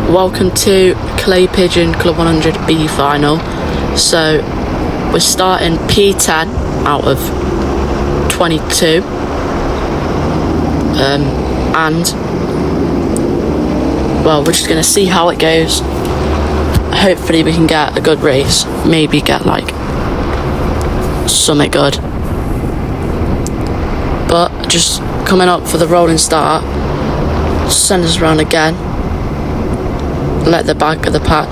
Welcome to Clay Pigeon Club 100B final. So we're starting P10 out of 22, and well, we're just gonna see how it goes. Hopefully we can get a good race, maybe get like something good. But just coming up for the rolling start, send us around again, let the back of the pack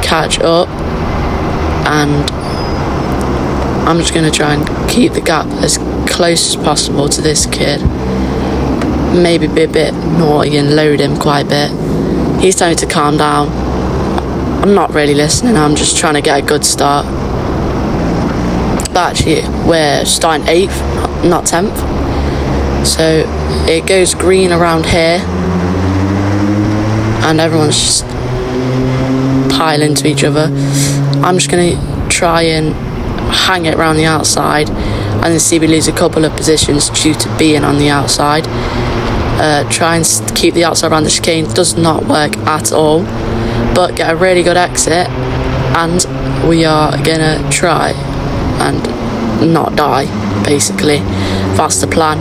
catch up, and I'm just going to try and keep the gap as close as possible to this kid. Maybe be a bit naughty and load him quite a bit. He's telling me to calm down. I'm not really listening, I'm just trying to get a good start. But actually, we're starting 8th, not 10th. So it goes green around here, and everyone's just piling into each other. I'm just going to try and hang it around the outside, and then see if we lose a couple of positions due to being on the outside. Try and keep the outside around the chicane. Does not work at all, but get a really good exit, and we are going to try and not die, basically. That's the plan.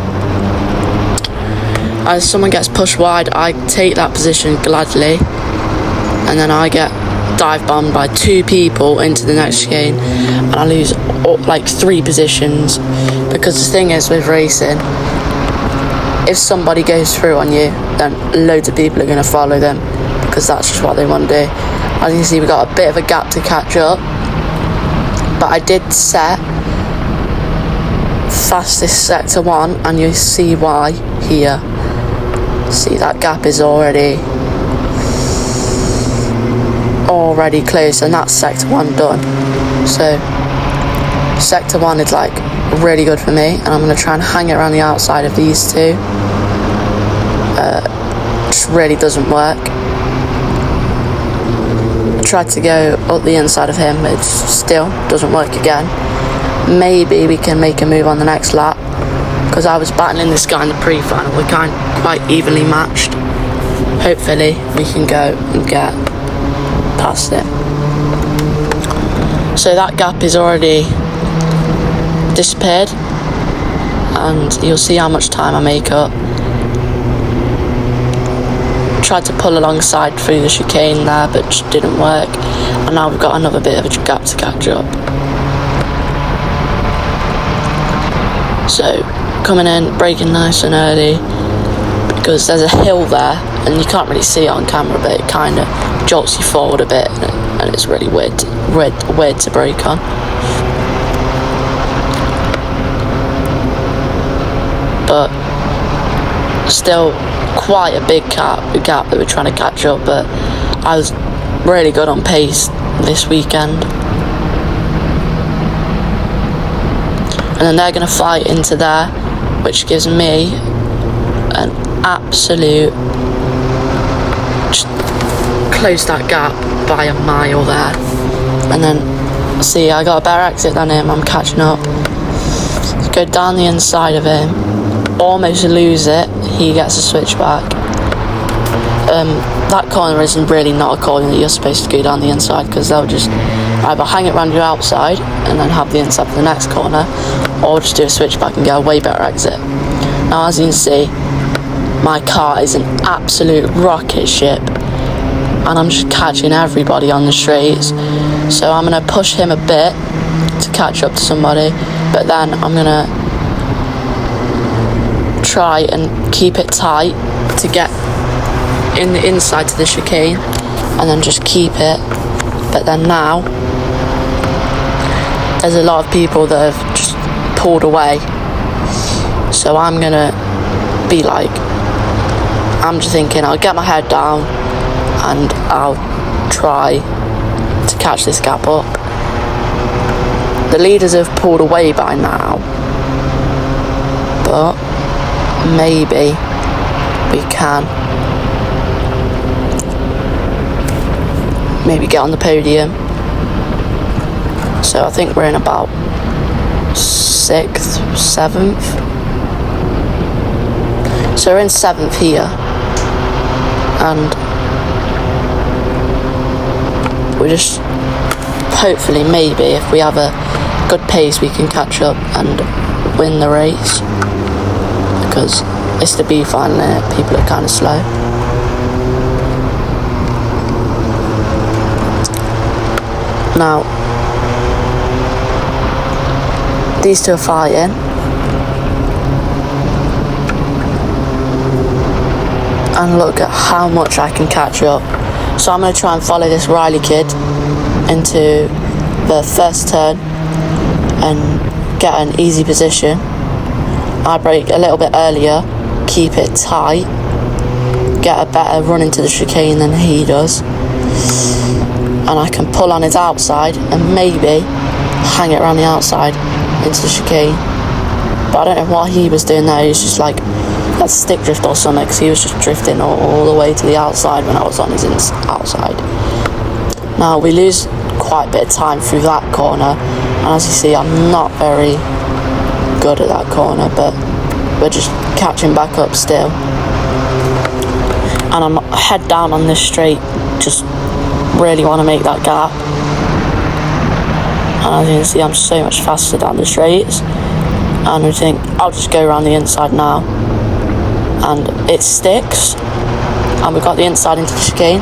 As someone gets pushed wide, I take that position gladly, and then I get dive bombed by 2 people into the next chicane, and I lose like 3 positions. Because the thing is with racing, if somebody goes through on you, then loads of people are going to follow them, because that's just what they want to do. As you can see, we got a bit of a gap to catch up, but I did set fastest sector 1, and you see why here. See, that gap is already close, and that's sector 1 done. So sector 1 is like really good for me, and I'm going to try and hang it around the outside of these 2. Just really doesn't work. Tried to go up the inside of him, but it still doesn't work again. Maybe we can make a move on the next lap, because I was battling this guy in the pre-final. We're quite evenly matched. Hopefully we can go and get past it. So that gap is already disappeared, and you'll see how much time I make up. Tried to pull alongside through the chicane there, but just didn't work, and now we've got another bit of a gap to catch up. So coming in, braking nice and early, because there's a hill there, and you can't really see it on camera, but it kind of jolts you forward a bit, and it's really weird to brake on. But still quite a big gap that we're trying to catch up, but I was really good on pace this weekend. And then they're going to fight into there, which gives me an absolute, just close that gap by a mile there. And then see, I got a better exit than him. I'm catching up. Go down the inside of him, almost lose it. He gets a switchback. That corner isn't really not a corner that you're supposed to go down the inside, because they'll just either hang it around your outside and then have the inside for the next corner, or just do a switchback and get a way better exit. Now, as you can see, my car is an absolute rocket ship, and I'm just catching everybody on the straights. So I'm going to push him a bit to catch up to somebody, but then I'm going to try and keep it tight to get in the inside to the chicane, and then just keep it. But then now there's a lot of people that have just pulled away, so I'm gonna be like, I'm just thinking I'll get my head down and I'll try to catch this gap up. The leaders have pulled away by now, but maybe we can get on the podium. So I think we're in about 6th, 7th. So we're in 7th here, and we just hopefully, maybe if we have a good pace, we can catch up and win the race, because it's the B final and people are kind of slow. Now these two are fighting, and look at how much I can catch up. So I'm going to try and follow this Riley kid into the first turn and get an easy position. I brake a little bit earlier, keep it tight, get a better run into the chicane than he does, and I can pull on his outside and maybe hang it around the outside into the chicane. But I don't know what he was doing there. He was just like a stick drift or something, because he was just drifting all the way to the outside when I was on his outside. Now we lose quite a bit of time through that corner, and as you see, I'm not very good at that corner, but we're just catching back up still. And I'm head down on this straight, just really want to make that gap. And as you can see, I'm so much faster down the straights, and I think I'll just go around the inside now. And it sticks, and we've got the inside into the chicane,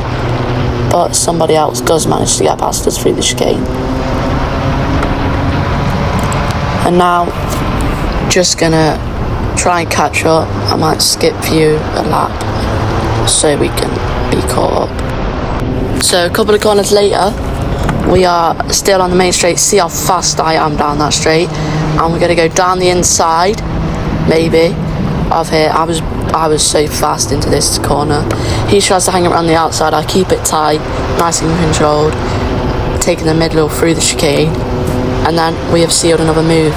but somebody else does manage to get past us through the chicane. And now, just gonna try and catch up. I might skip you a lap so we can be caught up. So a couple of corners later, we are still on the main straight. See how fast I am down that straight, and we're gonna go down the inside, maybe, of here. I was so fast into this corner. He tries to hang it around the outside. I keep it tight, nice and controlled, taking the middle through the chicane, and then we have sealed another move.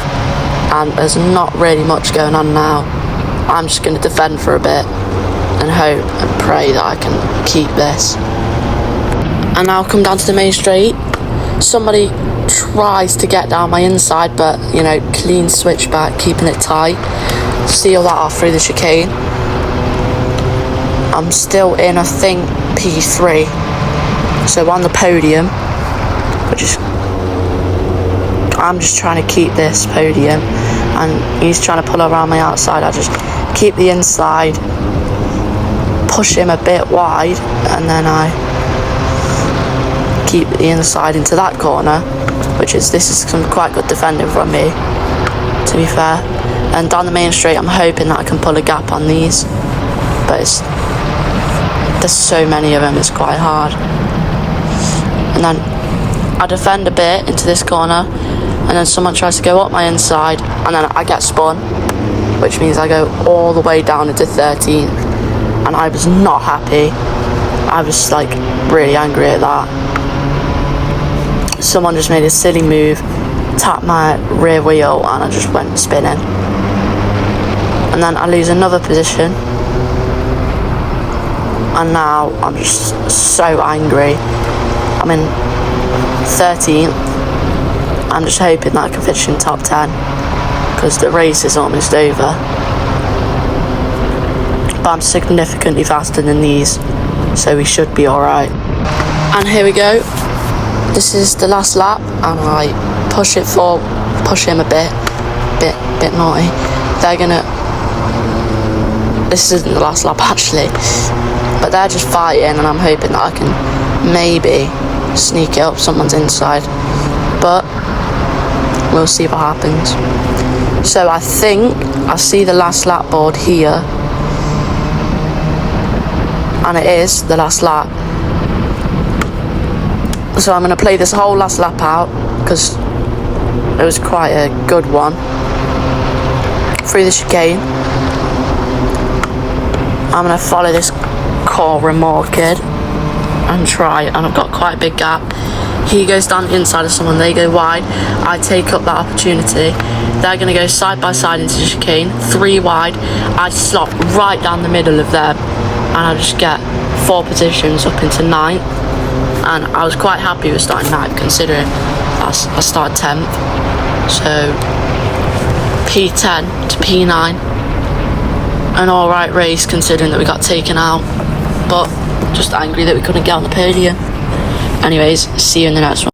And there's not really much going on now. I'm just going to defend for a bit and hope and pray that I can keep this. And now come down to the main straight. Somebody tries to get down my inside, but clean switch back, keeping it tight, seal that off through the chicane. I'm still in, I think, P3, so on the podium, I'm just trying to keep this podium, and he's trying to pull around my outside. I just keep the inside, push him a bit wide, and then I keep the inside into that corner, this is some quite good defending from me, to be fair. And down the main straight, I'm hoping that I can pull a gap on these, but there's so many of them, it's quite hard. And then I defend a bit into this corner, and then someone tries to go up my inside, and then I get spun, which means I go all the way down into 13th, and I was not happy. I was really angry at that. Someone just made a silly move, tapped my rear wheel, and I just went spinning. And then I lose another position, and now I'm just so angry. I'm in 13th. I'm just hoping that I can finish in top 10, because the race is almost over. But I'm significantly faster than these, so we should be alright. And here we go. This is the last lap, and I push him a bit naughty. This isn't the last lap actually, but they're just fighting, and I'm hoping that I can maybe sneak it up someone's inside, but we'll see what happens. So I think I see the last lap board here, and it is the last lap. So I'm going to play this whole last lap out, because it was quite a good one. Through the chicane, I'm going to follow this Cora Moore kid and try, and I've got quite a big gap. He goes down the inside of someone, they go wide, I take up that opportunity. They're going to go side by side into the chicane, 3 wide, I slot right down the middle of them, and I just get 4 positions up into 9th, and I was quite happy with starting 9th, considering I started 10th, so P10 to P9, an alright race considering that we got taken out, but just angry that we couldn't get on the podium. Anyways, see you in the next one.